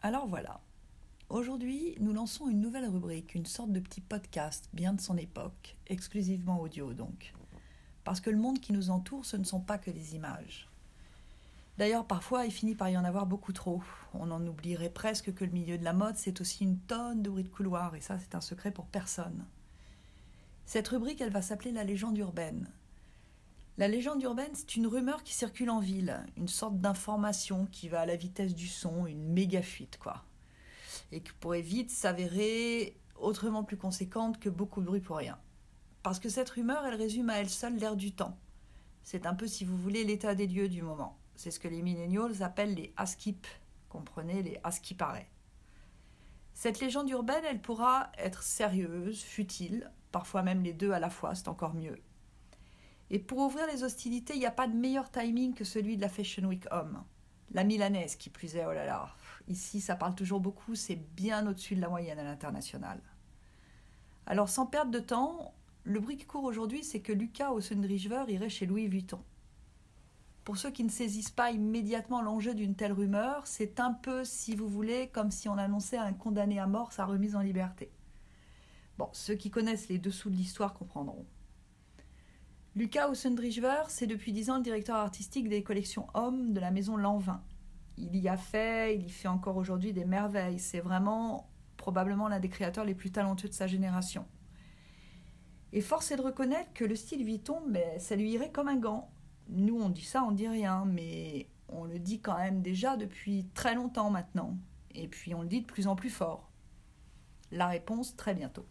Alors voilà, aujourd'hui nous lançons une nouvelle rubrique, une sorte de petit podcast bien de son époque, exclusivement audio donc. Parce que le monde qui nous entoure, ce ne sont pas que les images. D'ailleurs, parfois, il finit par y en avoir beaucoup trop. On en oublierait presque que le milieu de la mode, c'est aussi une tonne de bruit de couloir, et ça, c'est un secret pour personne. Cette rubrique, elle va s'appeler la légende urbaine. La légende urbaine, c'est une rumeur qui circule en ville, une sorte d'information qui va à la vitesse du son, une méga fuite, quoi. Et qui pourrait vite s'avérer autrement plus conséquente que beaucoup de bruit pour rien. Parce que cette rumeur, elle résume à elle seule l'air du temps. C'est un peu, si vous voulez, l'état des lieux du moment. C'est ce que les millennials appellent les askip. Comprenez, les à ce qui paraît. Cette légende urbaine, elle pourra être sérieuse, futile, parfois même les deux à la fois, c'est encore mieux. Et pour ouvrir les hostilités, il n'y a pas de meilleur timing que celui de la Fashion Week Homme. La milanaise, qui plus est, oh là là. Ici, ça parle toujours beaucoup, c'est bien au-dessus de la moyenne à l'international. Alors, sans perdre de temps, le bruit qui court aujourd'hui, c'est que Lucas Ossendrijver irait chez Louis Vuitton. Pour ceux qui ne saisissent pas immédiatement l'enjeu d'une telle rumeur, c'est un peu, si vous voulez, comme si on annonçait à un condamné à mort sa remise en liberté. Bon, ceux qui connaissent les dessous de l'histoire comprendront. Lucas Ossendrijver, c'est depuis 10 ans le directeur artistique des collections Hommes de la maison Lanvin. Il y fait encore aujourd'hui des merveilles. C'est vraiment probablement l'un des créateurs les plus talentueux de sa génération. Et force est de reconnaître que le style Vuitton, ça lui irait comme un gant. Nous, on dit ça, on dit rien, mais on le dit quand même déjà depuis très longtemps maintenant. Et puis on le dit de plus en plus fort. La réponse, très bientôt.